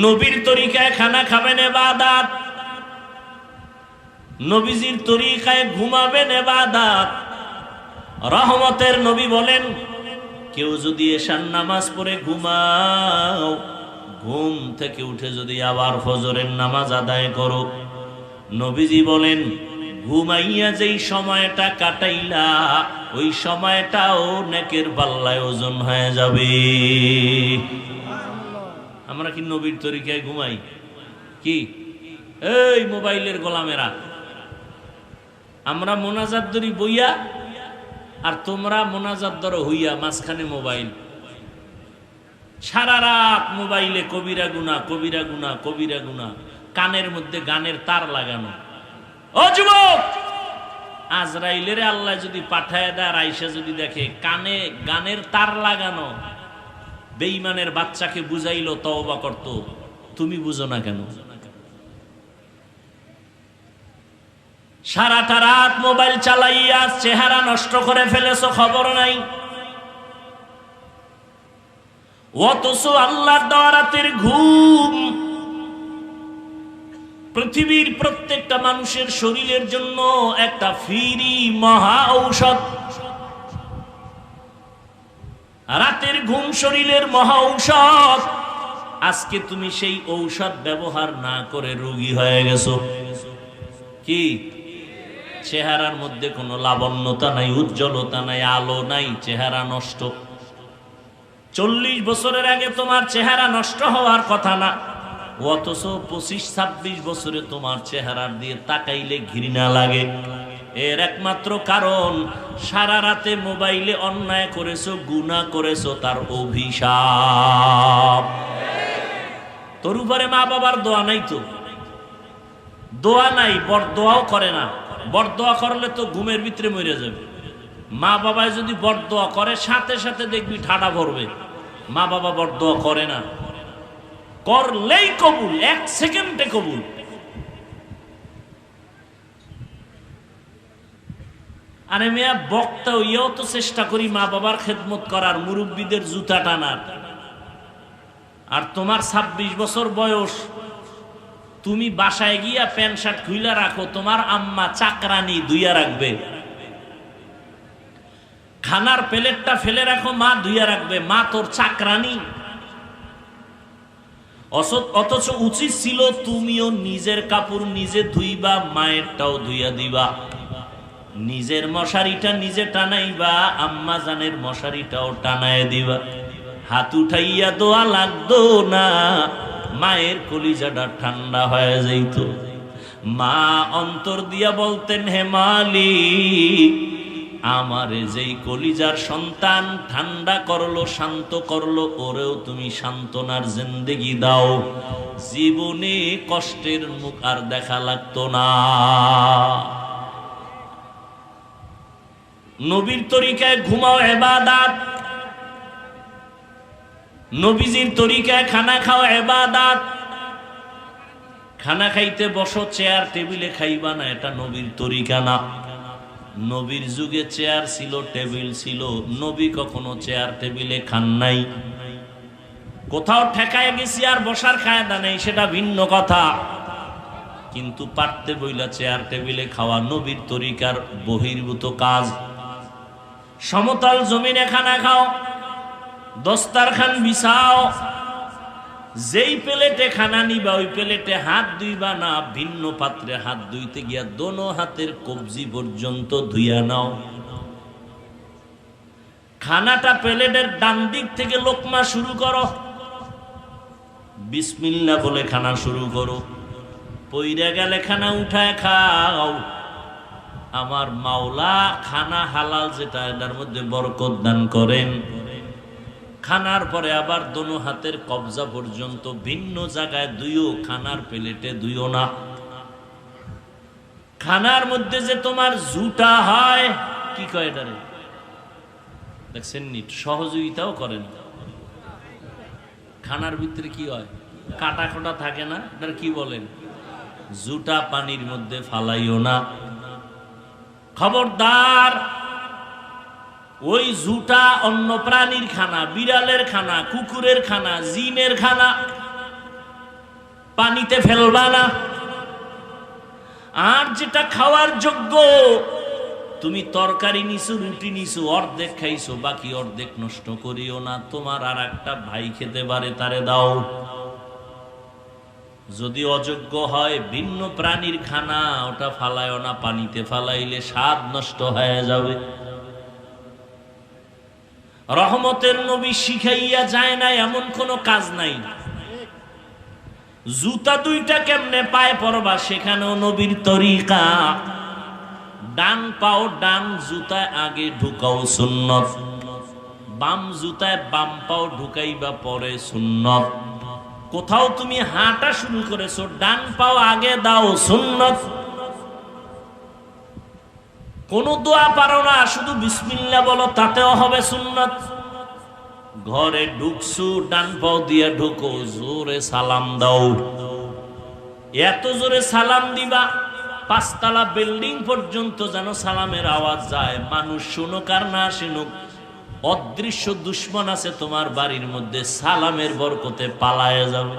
নবীর তরিকায় খানা খাবেন ইবাদত, নবীজির তরিকায় ঘুমাবেন ইবাদত। রহমতের নবী বলেন, কেউ যদি এশার নামাজ পড়ে ঘুমাও, ঘুম থেকে উঠে যদি আবার ফজরের নামাজ আদায় করো, নবীজি বলেন ঘুমাইয়া যেই সময়টা কাটাইলা ওই সময়টাও নেকের পাল্লায় ওজন হয়ে যাবে। আমরা কি নবীর তরিকায় ঘুমাই? কি এই মোবাইলের গোলামেরা, আমরা মোনাজাত ধরি বইয়া, আর তোমরা মোনাজাত ধরো হইয়া, মাঝখানে মোবাইল। সারা রাত মোবাইলে কবিরা গুনাহ, কবিরা গুনাহ, কবিরা গুনাহ, কানের মধ্যে গানের তার লাগানো। ও যুবক, আজরাইলের আল্লাহ যদি পাঠায় দেয়, আয়েশা যদি দেখে কানে গানের তার লাগানো, বেঈমানের বাচ্চাকে বুঝাইলো তওবা করত, তুমি বুঝো না কেন? সারাটা রাত মোবাইল চালাইয়া চেহারা নষ্ট করে ফেলেছো, খবর নাই। অথচ আল্লাহর দেওয়া রাতের ঘুম পৃথিবীর প্রত্যেকটা মানুষের শরীরের জন্য একটা ফ্রি মহা ঔষধ। রাতের ঘুম শরীরের মহা ঔষধ। আজকে তুমি সেই ঔষধ ব্যবহার না করে রোগী হয়ে গেছো। কি চেহারার মধ্যে কোনো লাবণ্যতা নাই, উজ্জ্বলতা নাই, আলো নাই, চেহারা নষ্ট। 40 বছরের আগে তোমার চেহারা নষ্ট হওয়ার কথা না, অথচ 25-26 বছরে তোমার চেহারার দিয়ে তাকাইলে ঘৃণা লাগে। এর একমাত্র কারণ সারা রাতে মোবাইলে অন্যায় করেছো, গুনাহ করেছো, তার অভিশাপ। তোর উপরে মা বাবার দোয়া নাই তো, দোয়া নাই, বরদোয়াও করে না। বরদোয়া করলে তো ঘুমের ভিতরে মরে যাবে। মা বাবায় যদি বরদোয়া করে, সাথে সাথে দেখবি ঠাডা ভরবে। মা বাবা বরদোয়া করে না, করলেই কবুল, 1 সেকেন্ডে কবুল। আরে মিয়া, বক্তা হইয়াও তো চেষ্টা করি মা বাবার খেদমত করার, মুরব্বীদের জুতা টানার। আর তোমার 26 বছর বয়স, তুমি বাসায় গিয়া প্যান্ট শার্ট খুইলা রাখো, তোমার আম্মা চাকরানি ধুইয়া রাখবে। খানার প্লেটটা ফেলে রাখো, মা ধুইয়া রাখবে। মা তোর চাকরানি। অথচ উচিত ছিল তুমিও নিজের কাপড় নিজে ধুইবা, মায়েরটাও ধুইয়া দিবা। নিজের মশারিটা নিজে টানাইবা, আম্মা জানের মশারিটাও টানায় দিবা। হাত উঠাইয়া দোয়া লাগতো না, মায়ের কলিজাটা ঠান্ডা হয়ে যাইত। মা অন্তর দিয়া বলতেন, হে মালিক, আমারে যেই কলিজার সন্তান ঠান্ডা করলো, শান্ত করলো, ওরেও তুমি সান্ত্বনার জিন্দেগি দাও, জীবনে কষ্টের মুখ আর দেখা লাগতো না। নবীর তরিকায় ঘুমাও ইবাদত, নবীজির তরিকায় খানা খাও ইবাদত। খানা খাইতে বসো, চেয়ার টেবিলে খাইবা না, এটা নবীর তরিকা না। নবীর যুগে চেয়ার ছিল, টেবিল ছিল, নবী কখনো চেয়ার টেবিলে খান নাই। কোথাও ঠেকায় গেছি আর বসার কায়দা নেই, সেটা ভিন্ন কথা, কিন্তু পারতে বইলা চেয়ার টেবিলে খাওয়া নবীর তরিকার বহির্ভূত কাজ। সমতল জমিনে খানা খাও, দস্তারখান বিছাও, যেই প্লেটে খানা নিবা ওই প্লেটে হাত ধুইবা না, ভিন্ন পাত্রে হাত ধুইতে গিয়া দোনো হাতের কবজি পর্যন্ত ধুইয়া নাও। খানাটা প্লেটের ডান দিক থেকে লোকমা শুরু করো, বিসমিল্লাহ বলে খানা শুরু করো। পইরা গেলে খানা উঠায় খাও। আমার মাওলা খানা হালাল যেটা, এটার মধ্যে বরকত দান করেন। খানার পরে আবার দোনো হাতের কবজা পর্যন্ত ভিন্ন জায়গায় দুইও, খানার প্লেটে দুইও না। খানার মধ্যে যে তোমার জুটা হয়, কি কয় এটারে, দেখছেন নি, সহযোগিতাও করেন। খানার ভিতরে কি হয়, কাটা খোটা থাকে না, এটার কি বলেন, জুটা পানির মধ্যে ফালাইও না। খবরদার, ওই জুটা অন্য প্রাণীর খানা, বিড়ালের খানা, কুকুরের খানা, জিনের খানা, পানিতে ফেলবা না। আর যেটা খাওয়ার যোগ্য, তুমি তরকারি নিছো, রুটি নিছো, অর্ধেক খাইছো, বাকি অর্ধেক নষ্ট করিও না। তোমার আর একটা ভাই খেতে পারে, তারে দাও। যদি অযোগ্য হয় ভিন্ন প্রাণীর খানা, ওটা ফালায়ও না, পানিতে ফালাইলে স্বাদ নষ্ট হয়ে যাবে। রহমতের নবী শিখাইয়া যায় না এমন কোনো কাজ নাই। জুতা দুইটা কেমনে পায়ে পরবা, সেখানেও নবীর তরিকা। ডান পাও ডান জুতায় আগে ঢুকাও, সুন্নত। বাম জুতায় বাম পাও ঢুকাইবা পরে, সুন্নত। কোথাও তুমি হাঁটা শুরু করেছো, ডান পাও আগে দাও, সুন্নত। কোন দোয়া পারো না, শুধু বিসমিল্লাহ বলো, তাতেও হবে সুন্নত। ঘরে ঢুকছো, ডান পাও দিয়ে ঢুকো, জোরে সালাম দাও। এত জোরে সালাম দিবা, 5 তলা বিল্ডিং পর্যন্ত যেন সালামের আওয়াজ যায়। মানুষ শুনুক আর না শুনুক, অদৃশ্য দুশ্মন আছে তোমার বাড়ির মধ্যে, সালামের বরকতে পালায়ে যাবে।